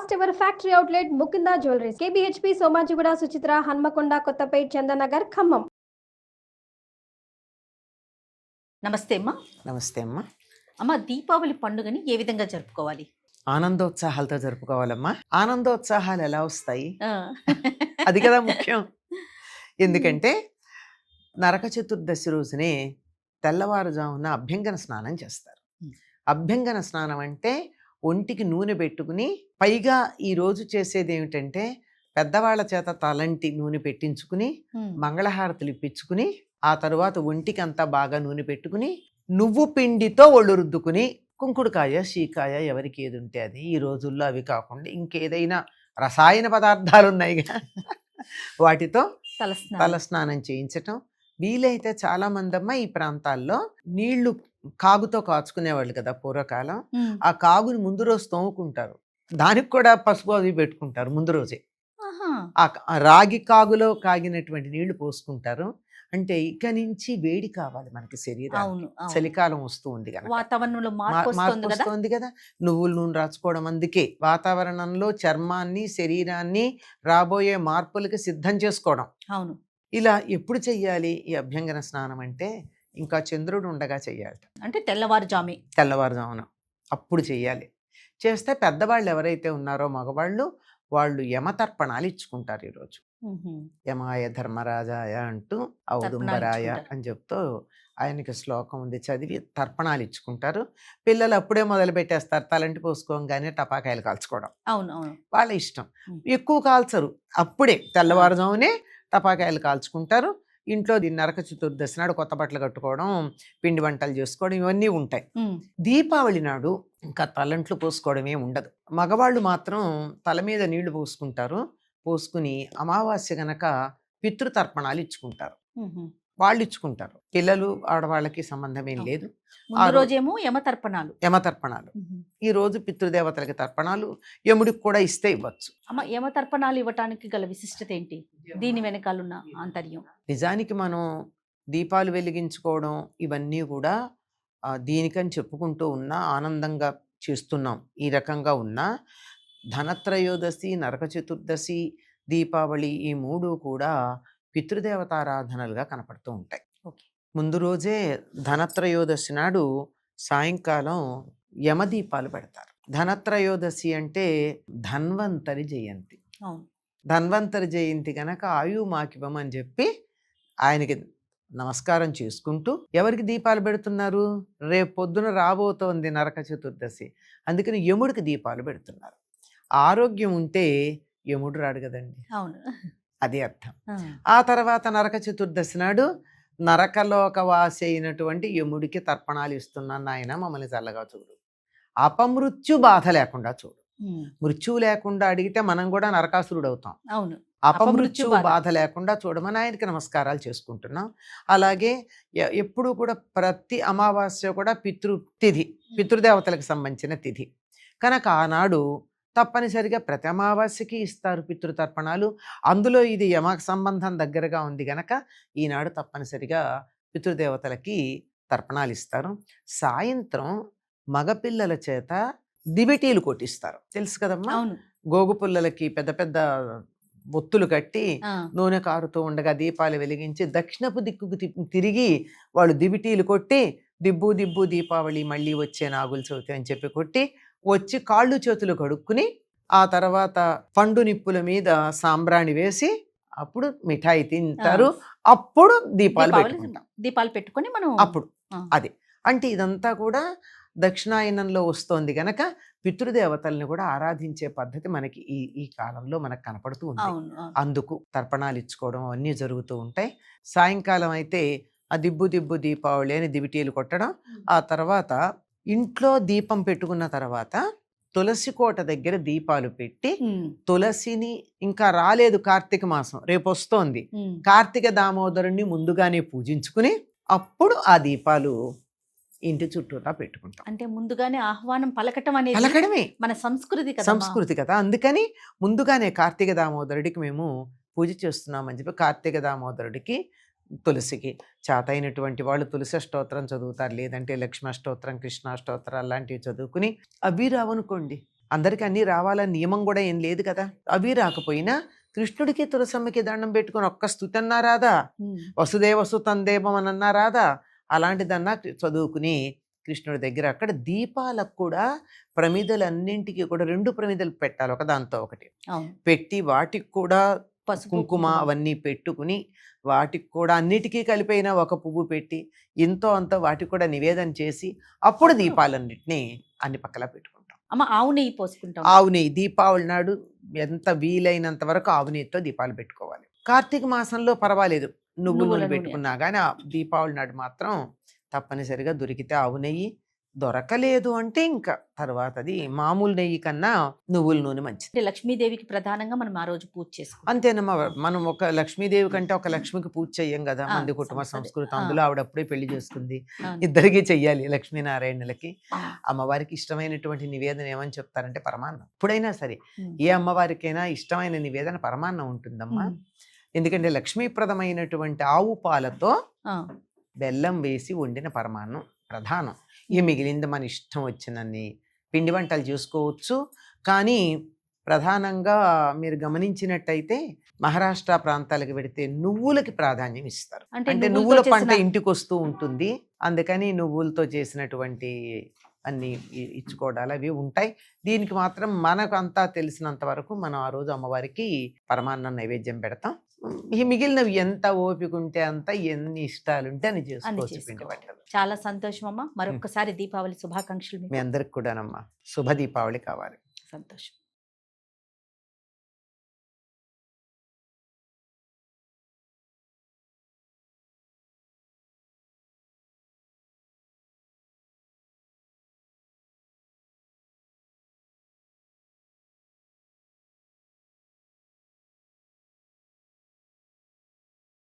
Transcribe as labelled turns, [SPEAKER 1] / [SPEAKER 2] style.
[SPEAKER 1] First ever factory outlet Mukunda jewelleries KBHP Somajiguda Suchitra Hanamkonda Kothapet Chandanagar Khammam.
[SPEAKER 2] నమస్తే అమ్మా.
[SPEAKER 3] నమస్తే అమ్మా.
[SPEAKER 2] అమ్మ, దీపావళి పండుగని ఏ విధంగా జరుపుకోవాలి?
[SPEAKER 3] ఆనందోత్సాహాలతో జరుపుకోవాలమ్మా. ఆనందోత్సాహాలు ఎలా వస్తాయి? అది కదా ముఖ్యం. ఎందుకంటే నరక చతుర్దశి రోజునే తెల్లవారుజామున అభ్యంగన స్నానం చేస్తారు. అభ్యంగన స్నానం అంటే ఒంటికి నూనె పెట్టుకుని, పైగా ఈ రోజు చేసేది ఏమిటంటే పెద్దవాళ్ల చేత తలంటి నూనె పెట్టించుకుని మంగళహారతులు ఇప్పించుకుని, ఆ తరువాత ఒంటికి అంతా బాగా నూనె పెట్టుకుని నువ్వు పిండితో ఒళ్ళు రుద్దుకుని, కుంకుడుకాయ షీకాయ ఎవరికి ఏది ఉంటే అది, ఈ రోజుల్లో అవి కాకుండా ఇంకేదైనా రసాయన పదార్థాలు ఉన్నాయిగా వాటితో తలస్నానం చేయించటం. వీలైతే చాలా మంది అమ్మ ఈ ప్రాంతాల్లో నీళ్లు కాగుతో కాచుకునేవాళ్ళు కదా పూర్వకాలం. ఆ కాగుని ముందు రోజు తోముకుంటారు, దానికి కూడా పసుపు అవి పెట్టుకుంటారు ముందు రోజే. ఆ రాగి కాగులో కాగినటువంటి నీళ్లు పోసుకుంటారు. అంటే ఇక నుంచి వేడి కావాలి మనకి శరీరం, చలికాలం వస్తూ ఉంది కదా,
[SPEAKER 2] వాతావరణంలో
[SPEAKER 3] మార్పు వస్తుంది కదా, నువ్వుల నూనె రాసుకోవడం. అందుకే వాతావరణంలో చర్మాన్ని శరీరాన్ని రాబోయే మార్పులకి సిద్ధం చేసుకోవడం.
[SPEAKER 2] అవును.
[SPEAKER 3] ఇలా ఎప్పుడు చెయ్యాలి ఈ అభ్యంగన స్నానం అంటే? ఇంకా చంద్రుడు ఉండగా చెయ్యాలి.
[SPEAKER 2] అంటే తెల్లవారుజామున
[SPEAKER 3] అప్పుడు చెయ్యాలి. చేస్తే పెద్దవాళ్ళు ఎవరైతే ఉన్నారో మగవాళ్ళు, వాళ్ళు యమతర్పణాలు ఇచ్చుకుంటారు ఈరోజు. యమాయ ధర్మరాజాయ అంటూ ఔదుంబరాయ అని చెప్తూ ఆయనకి శ్లోకం ఉంది, చదివి తర్పణాలు ఇచ్చుకుంటారు. పిల్లలు అప్పుడే మొదలు పెట్టేస్తారు, తలంటి పోసుకోగానే టపాకాయలు కాల్చుకోవడం. వాళ్ళ ఇష్టం. ఎక్కువ కాల్చరు, అప్పుడే తెల్లవారుజామునే టపాకాయలు కాల్చుకుంటారు. ఇంట్లో నరక చతుర్దశి నాడు కొత్త బట్టలు కట్టుకోవడం, పిండి వంటలు చేసుకోవడం ఇవన్నీ ఉంటాయి. దీపావళి నాడు ఇంకా తలంట్లు పోసుకోవడమే ఉండదు. మగవాళ్ళు మాత్రం తల మీద నీళ్లు పోసుకుంటారు. పోసుకుని అమావాస్య గనక పితృతర్పణాలు ఇచ్చుకుంటారు. వాళ్ళు ఇచ్చుకుంటారు, పిల్లలు ఆడవాళ్ళకి సంబంధం ఏం లేదు.
[SPEAKER 2] ఆ రోజేమో
[SPEAKER 3] యమతర్పణాలు. ఈ రోజు పితృదేవతలకి తర్పణాలు, యముడికి కూడా ఇస్తే ఇవ్వచ్చు.
[SPEAKER 2] యమతర్పణాలు ఇవ్వటానికి గల విశిష్టత ఏంటి? దీని వెనకాలన్న ఆంతర్యం?
[SPEAKER 3] నిజానికి మనం దీపాలు వెలిగించుకోవడం ఇవన్నీ కూడా దీనికని చెప్పుకుంటూ ఉన్నా, ఆనందంగా చేస్తున్నాం. ఈ రకంగా ఉన్నా ధనత్రయోదశి, నరక చతుర్దశి, దీపావళి ఈ మూడు కూడా పితృదేవతారాధనలుగా కనపడుతూ ఉంటాయి. ముందు రోజే ధనత్రయోదశి నాడు సాయంకాలం యమదీపాలు పెడతారు. ధనత్రయోదశి అంటే ధన్వంతరి జయంతి. ధన్వంతరి జయంతి గనక ఆయుమాకివం అని చెప్పి ఆయనకి నమస్కారం చేసుకుంటూ ఎవరికి దీపాలు పెడుతున్నారు? రేపు పొద్దున రాబోతోంది నరక చతుర్దశి, అందుకని యముడికి దీపాలు పెడుతున్నారు. ఆరోగ్యం ఉంటే యముడు రాడు కదండి, అది అర్థం. ఆ తర్వాత నరక చతుర్దశి నాడు నరకలోకవాసి అయినటువంటి యముడికి తర్పణాలు ఇస్తున్నాను, ఆయన మమ్మల్ని చల్లగా చూడు, అపమృత్యు బాధ లేకుండా చూడు. మృత్యువు లేకుండా అడిగితే మనం కూడా నరకాసురుడు అవుతాం. అపమృత్యు బాధ లేకుండా చూడమని ఆయనకి నమస్కారాలు చేసుకుంటున్నాం. అలాగే ఎప్పుడు కూడా ప్రతి అమావాస్య కూడా పితృతిథి, పితృదేవతలకు సంబంధించిన తిథి కనుక ఆనాడు తప్పనిసరిగా ప్రతి అమావాస్యకి ఇస్తారు పితృతర్పణాలు. అందులో ఇది యమకు సంబంధం దగ్గరగా ఉంది గనక ఈనాడు తప్పనిసరిగా పితృదేవతలకి తర్పణాలు ఇస్తారు. సాయంత్రం మగపిల్లల చేత దివిటీలు కొట్టిస్తారు, తెలుసు కదమ్మా. గోగు పుల్లలకి పెద్ద పెద్ద బొత్తులు కట్టి నూనె కారుతూ ఉండగా దీపాలు వెలిగించి దక్షిణపు దిక్కుకు తిరిగి వాళ్ళు దివిటీలు కొట్టి, దిబ్బు దిబ్బు దీపావళి మళ్ళీ వచ్చే నాగుల చవితి అని చెప్పి కొట్టి వచ్చి కాళ్ళు చేతులు కడుక్కుని, ఆ తర్వాత పండు నిప్పుల మీద సాంబ్రాణి వేసి అప్పుడు మిఠాయి తింటారు. అప్పుడు
[SPEAKER 2] దీపాలు పెట్టుకుని మనం అప్పుడు
[SPEAKER 3] అది అంటే ఇదంతా కూడా దక్షిణాయనంలో వస్తోంది గనక పితృదేవతల్ని కూడా ఆరాధించే పద్ధతి మనకి ఈ కాలంలో మనకు కనపడుతూ ఉంది. అందుకు తర్పణాలు ఇచ్చుకోవడం అవన్నీ జరుగుతూ ఉంటాయి. సాయంకాలం అయితే ఆ దిబ్బు దిబ్బు దీపావళి అని దివిటీలు కొట్టడం. ఆ తర్వాత ఇంట్లో దీపం పెట్టుకున్న తర్వాత తులసి కోట దగ్గర దీపాలు పెట్టి, తులసిని ఇంకా రాలేదు కార్తీక మాసం రేపు వస్తోంది, కార్తీక దామోదరుణ్ణి ముందుగానే పూజించుకుని అప్పుడు ఆ దీపాలు ఇంటి చుట్టూరా పెట్టుకుంటాం.
[SPEAKER 2] అంటే ముందుగానే ఆహ్వానం పలకటమే మన సంస్కృతి
[SPEAKER 3] కదా. అందుకని ముందుగానే కార్తీక దామోదరుడికి మేము పూజ చేస్తున్నామని చెప్పి కార్తీక దామోదరుడికి తులసికి చేతైనటువంటి వాళ్ళు తులసి స్తోత్రం చదువుతారు, లేదంటే లక్ష్మీ స్తోత్రం, కృష్ణ స్తోత్రం అలాంటివి చదువుకుని, అవి రావనుకోండి అందరికి అన్నీ రావాలని నియమం కూడా ఏం లేదు కదా. అవి రాకపోయినా కృష్ణుడికి తులసమ్మకి దండం పెట్టుకుని ఒక్క స్థుతి అన్నా రాదా, వసుదేవ సుతం దేవం అని అన్నా రాదా, అలాంటిదన్నా చదువుకుని కృష్ణుడి దగ్గర అక్కడ దీపాలకు కూడా ప్రమిదలన్నింటికి కూడా 2 ప్రమిదలు పెట్టాలి, ఒకదాంతో ఒకటి పెట్టి వాటికి కూడా కుంకుమ అవన్నీ పెట్టుకుని వాటికి కూడా అన్నిటికీ కలిపైన ఒక పువ్వు పెట్టి ఇంతో అంతో వాటికి కూడా నివేదన చేసి అప్పుడు దీపాలన్నిటినీ అన్ని పక్కల పెట్టుకుంటాం.
[SPEAKER 2] అమ్మ ఆవు నెయ్యి పోసుకుంటాం.
[SPEAKER 3] ఆవు నెయ్యి దీపావళి నాడు ఎంత వీలైనంత వరకు ఆవు నెయ్యితో దీపాలు పెట్టుకోవాలి. కార్తీక మాసంలో పర్వాలేదు నువ్వుల నూనె పెట్టుకున్నా కానీ ఆ దీపావళి నాడు మాత్రం తప్పనిసరిగా దొరికితే ఆవు నెయ్యి, దొరకలేదు అంటే ఇంకా తర్వాత అది మామూలు నెయ్యి కన్నా నువ్వుల నూనె మంచిది.
[SPEAKER 2] అంటే లక్ష్మీదేవికి ప్రధానంగా మనం ఆ రోజు పూజ చేసుకుంటాం.
[SPEAKER 3] అంతేనమ్మా, మనం ఒక లక్ష్మీదేవి కంటే ఒక లక్ష్మికి పూజ చెయ్యం కదా, మంది కుటుంబ సంస్కృతి. అందులో ఆవిడప్పుడే పెళ్లి చేసుకుంది, ఇద్దరికి చెయ్యాలి లక్ష్మీనారాయణులకి. అమ్మవారికి ఇష్టమైనటువంటి నివేదన ఏమని చెప్తారంటే పరమాన్నం. ఎప్పుడైనా సరే ఏ అమ్మవారికైనా ఇష్టమైన నివేదన పరమాన్నం ఉంటుందమ్మా. ఎందుకంటే లక్ష్మీప్రదమైనటువంటి ఆవు పాలతో బెల్లం వేసి వండిన పరమాన్నం ప్రధానం. ఇక మిగిలింది మన ఇష్టం వచ్చినన్ని పిండి వంటలు చేసుకోవచ్చు. కానీ ప్రధానంగా మీరు గమనించినట్టయితే మహారాష్ట్ర ప్రాంతాలకు వెడితే నువ్వులకి ప్రాధాన్యం ఇస్తారు. అంటే నువ్వుల పంట ఇంటికి వస్తూ ఉంటుంది, అందుకని నువ్వులతో చేసినటువంటి అన్ని ఇచ్చుకోవడాలు అవి ఉంటాయి. దీనికి మాత్రం మనకు అంతా తెలిసినంత వరకు మనం ఆ రోజు అమ్మవారికి పరమాన్నం నైవేద్యం పెడతాం. ఈ మిగిలినవి ఎంత ఓపిక ఉంటే అంత, ఎన్ని ఇష్టాలు ఉంటే అని చేసుకోవచ్చు పిండి వంటలు.
[SPEAKER 2] చాలా సంతోషం అమ్మా. మరొకసారి దీపావళి శుభాకాంక్షలు
[SPEAKER 3] మీ అందరికి కూడానమ్మా. శుభ దీపావళి కావాలి.
[SPEAKER 2] సంతోషం.